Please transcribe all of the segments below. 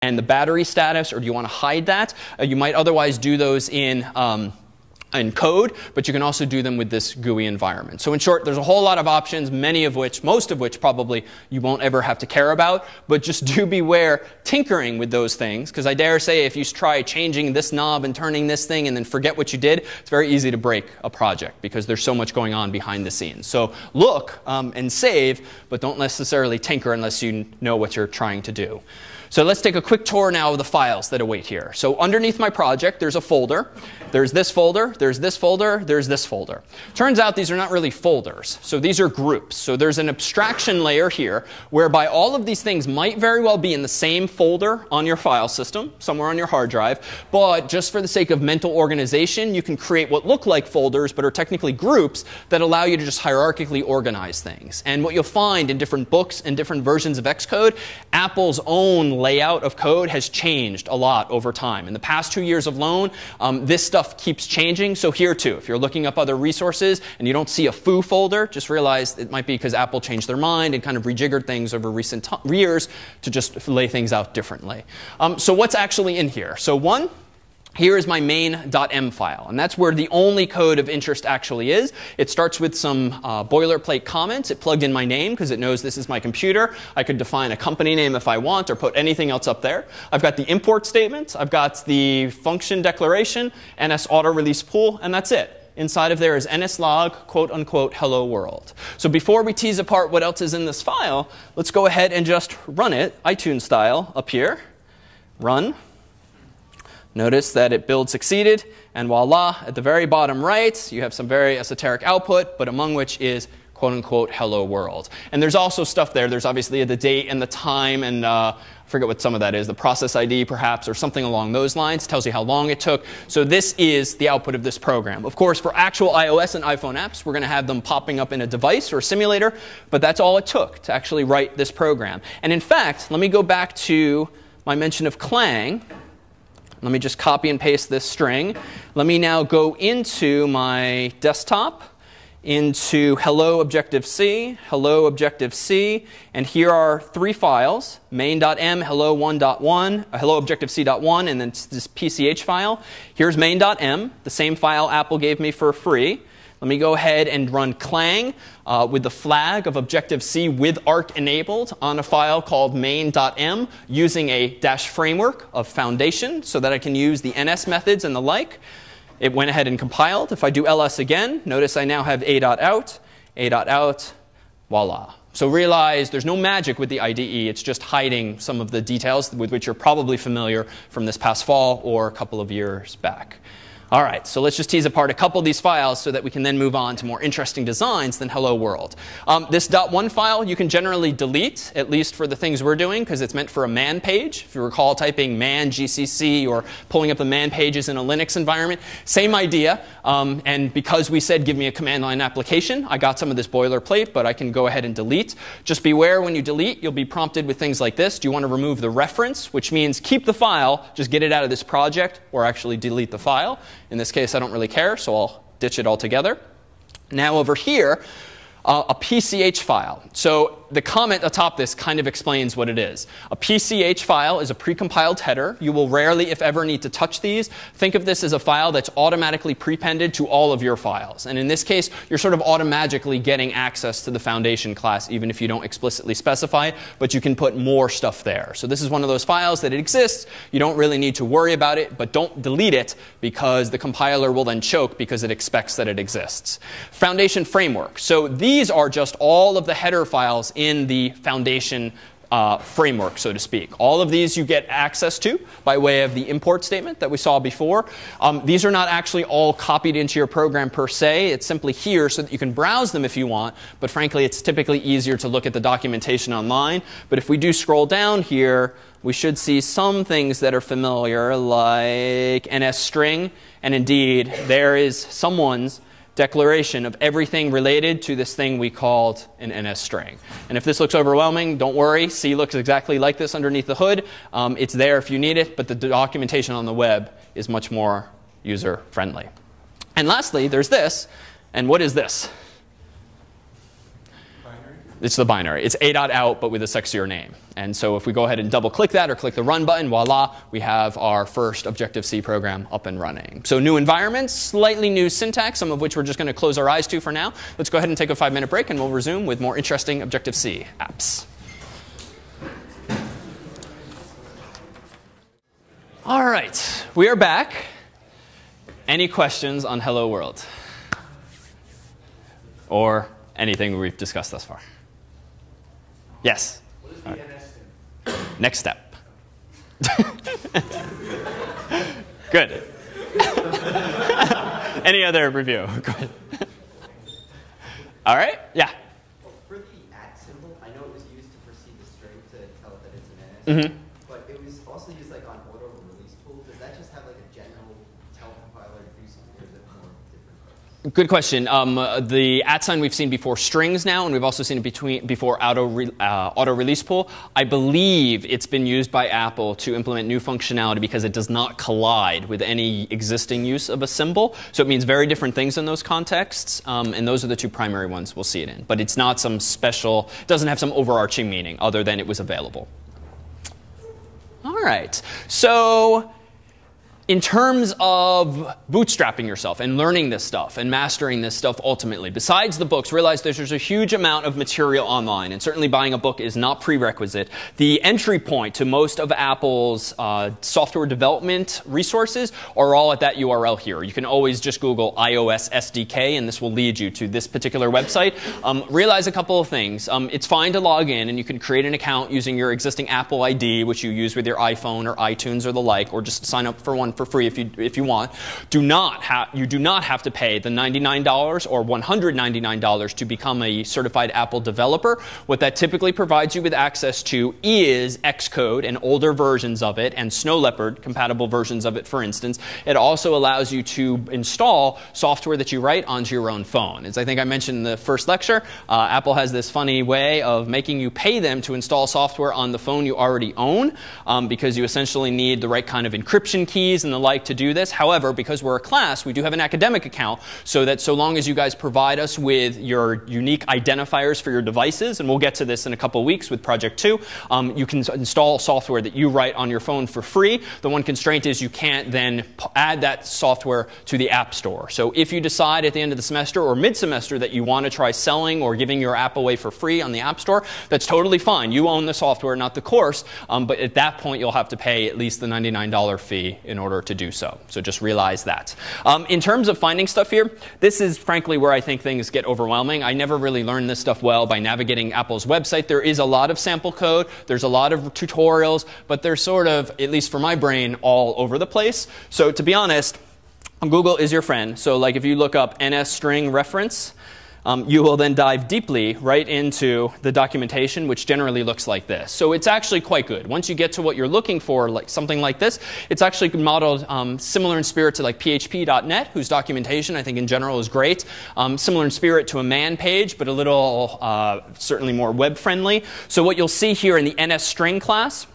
and the battery status, or do you want to hide that? You might otherwise do those in code, but you can also do them with this GUI environment. So in short, there's a whole lot of options, most of which probably you won't ever have to care about. But just do beware tinkering with those things, because I dare say if you try changing this knob and turning this thing and then forget what you did, it's very easy to break a project because there's so much going on behind the scenes. So look and save, but don't necessarily tinker unless you know what you're trying to do. So let's take a quick tour now of the files that await here. So underneath my project, there's a folder. There's this folder. There's this folder. There's this folder. Turns out these are not really folders. So these are groups. So there's an abstraction layer here whereby all of these things might very well be in the same folder on your file system, somewhere on your hard drive. But just for the sake of mental organization, you can create what look like folders but are technically groups that allow you to just hierarchically organize things. And what you'll find in different books and different versions of Xcode, Apple's own layout of code has changed a lot over time. In the past 2 years alone, this stuff keeps changing. So here too, if you're looking up other resources and you don't see a foo folder, just realize it might be because Apple changed their mind and kind of rejiggered things over recent years to just lay things out differently. So what's actually in here? So one, here is my main.m file, and that's where the only code of interest actually is. It starts with some boilerplate comments. It plugged in my name because it knows this is my computer. I could define a company name if I want or put anything else up there. I've got the import statement. I've got the function declaration, ns auto release pool, and that's it. Inside of there is nslog, quote unquote, hello world. So before we tease apart what else is in this file, let's go ahead and just run it, iTunes style, up here. Run. Notice that it build succeeded, and voila, at the very bottom right, you have some very esoteric output, but among which is quote-unquote hello world. And there's also stuff there. There's obviously the date and the time, and I forget what some of that is, the process ID perhaps, or something along those lines. It tells you how long it took. So this is the output of this program. Of course, for actual iOS and iPhone apps, we're going to have them popping up in a device or a simulator, but that's all it took to actually write this program. And in fact, let me go back to my mention of Clang. Let me just copy and paste this string. Let me now go into my desktop, into hello Objective-C, hello Objective-C, and here are 3 files, main.m, hello1.1, hello Objective-C.1, and then this PCH file. Here's main.m, the same file Apple gave me for free. Let me go ahead and run Clang with the flag of Objective-C with Arc enabled on a file called main.m using a dash framework of Foundation so that I can use the ns methods and the like. It went ahead and compiled. If I do ls again, notice I now have a.out, voila. So realize there's no magic with the IDE. It's just hiding some of the details with which you're probably familiar from this past fall or a couple of years back. All right, so let's just tease apart a couple of these files so that we can then move on to more interesting designs than hello world. This .1 file you can generally delete, at least for the things we're doing, because it's meant for a man page. If you recall typing man GCC or pulling up the man pages in a Linux environment, same idea. And because we said give me a command line application, I got some of this boilerplate, but I can go ahead and delete. Just beware when you delete, you'll be prompted with things like this. Do you want to remove the reference, which means keep the file, just get it out of this project, or actually delete the file. In this case, I don't really care, so I'll ditch it altogether. Now over here, a PCH file. So the comment atop this kind of explains what it is. A PCH file is a precompiled header. You will rarely, if ever, need to touch these. Think of this as a file that's automatically prepended to all of your files. And in this case, you're sort of automatically getting access to the Foundation class, even if you don't explicitly specify it, but you can put more stuff there. So this is one of those files that it exists. You don't really need to worry about it, but don't delete it because the compiler will then choke because it expects that it exists. Foundation framework. So these are just all of the header files in the Foundation framework, so to speak. All of these you get access to by way of the import statement that we saw before. These are not actually all copied into your program per se. It's simply here so that you can browse them if you want. But frankly, it's typically easier to look at the documentation online. But if we do scroll down here, we should see some things that are familiar, like NSString. And indeed, there is someone's declaration of everything related to this thing we called an NS string. And if this looks overwhelming, don't worry. C looks exactly like this underneath the hood. It's there if you need it, but the documentation on the web is much more user-friendly. And lastly, there's this. And what is this? It's the binary. It's a.out, but with a sexier name. And so if we go ahead and double click that or click the run button, voila, we have our first Objective-C program up and running. So new environments, slightly new syntax, some of which we're just going to close our eyes to for now. Let's go ahead and take a 5-minute break, and we'll resume with more interesting Objective-C apps. All right, we are back. Any questions on Hello World? Or anything we've discussed thus far? Yes? What is the NS stand? Next step. Good. Any other review? Go ahead. All right? Yeah? Well, for the @ symbol, I know it was used to precede the string to tell it that it's an NS. Mm-hmm. But it was also used like on auto release pool. Does that just have like a general tell compiler to do something, or is it more different? Good question. The @ we've seen before strings now, and we've also seen it before auto release pool. I believe it's been used by Apple to implement new functionality because it does not collide with any existing use of a symbol. So it means very different things in those contexts, and those are the two primary ones we'll see it in. But it's not some special, it doesn't have some overarching meaning other than it was available. All right. So in terms of bootstrapping yourself and learning this stuff and mastering this stuff ultimately, besides the books, realize there's a huge amount of material online, and certainly buying a book is not prerequisite. The entry point to most of Apple's software development resources are all at that URL here. You can always just Google iOS SDK, and this will lead you to this particular website. Realize a couple of things. It's fine to log in, and you can create an account using your existing Apple ID, which you use with your iPhone or iTunes or the like, or just sign up for one for free if you want. You do not have to pay the $99 or $199 to become a certified Apple developer. What that typically provides you with access to is Xcode and older versions of it, and Snow Leopard compatible versions of it, for instance. It also allows you to install software that you write onto your own phone. As I think I mentioned in the first lecture, Apple has this funny way of making you pay them to install software on the phone you already own, because you essentially need the right kind of encryption keys and the like to do this. However, because we're a class, we do have an academic account, so that so long as you guys provide us with your unique identifiers for your devices, and we'll get to this in a couple of weeks with Project 2, you can install software that you write on your phone for free. The one constraint is you can't then add that software to the App Store. So if you decide at the end of the semester or mid-semester that you want to try selling or giving your app away for free on the App Store, that's totally fine. You own the software, not the course, but at that point you'll have to pay at least the $99 fee in order to do so. So just realize that. In terms of finding stuff here, this is frankly where I think things get overwhelming. I never really learned this stuff well by navigating Apple's website. There is a lot of sample code. There's a lot of tutorials, but they're sort of, at least for my brain, all over the place. So to be honest, Google is your friend. So like if you look up NS string reference, you will then dive deeply right into the documentation, which generally looks like this. So it's actually quite good. Once you get to what you're looking for, like something like this, it's actually modeled similar in spirit to like PHP.NET, whose documentation I think in general is great. Similar in spirit to a man page, but a little certainly more web-friendly. So what you'll see here in the NS string class,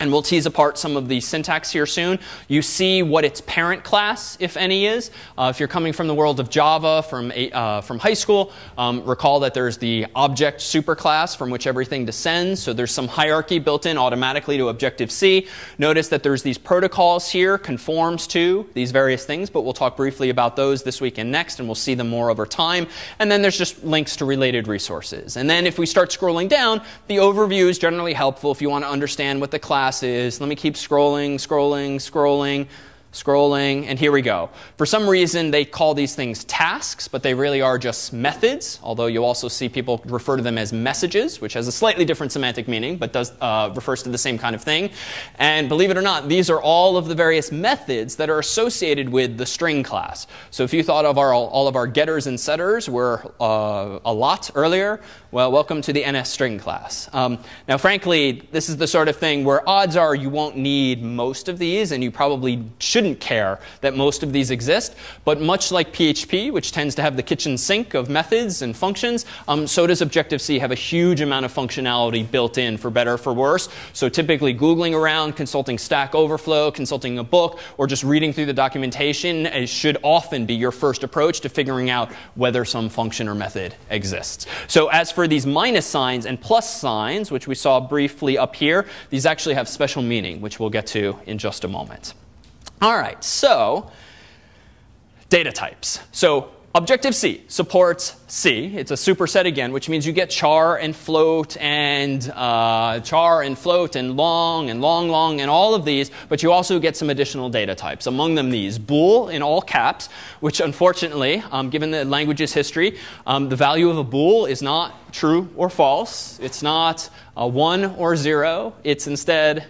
and we'll tease apart some of the syntax here soon. You see what its parent class, if any, is. If you're coming from the world of Java from high school, recall that there's the object superclass from which everything descends. So there's some hierarchy built in automatically to Objective-C. Notice that there's these protocols here, conforms to these various things, but we'll talk briefly about those this week and next, and we'll see them more over time. And then there's just links to related resources. And then if we start scrolling down, the overview is generally helpful if you want to understand what the class is. Let me keep scrolling, and here we go. For some reason, they call these things tasks, but they really are just methods, although you'll also see people refer to them as messages, which has a slightly different semantic meaning, but refers to the same kind of thing. And believe it or not, these are all of the various methods that are associated with the string class. So if you thought of all of our getters and setters were a lot earlier, well, welcome to the NS string class. Now, frankly, this is the sort of thing where odds are you won't need most of these, and you probably shouldn't shouldn't care that most of these exist. But much like PHP, which tends to have the kitchen sink of methods and functions, so does Objective-C have a huge amount of functionality built in, for better or for worse. So typically Googling around, consulting Stack Overflow, consulting a book, or just reading through the documentation should often be your first approach to figuring out whether some function or method exists. So as for these minus signs and plus signs, which we saw briefly up here, these actually have special meaning, which we'll get to in just a moment. All right, so data types. So Objective-C supports C. It's a superset again, which means you get char and float and long and all of these, but you also get some additional data types. Among them these, bool in all caps, which unfortunately, given the language's history, the value of a bool is not true or false. It's not 1 or 0. It's instead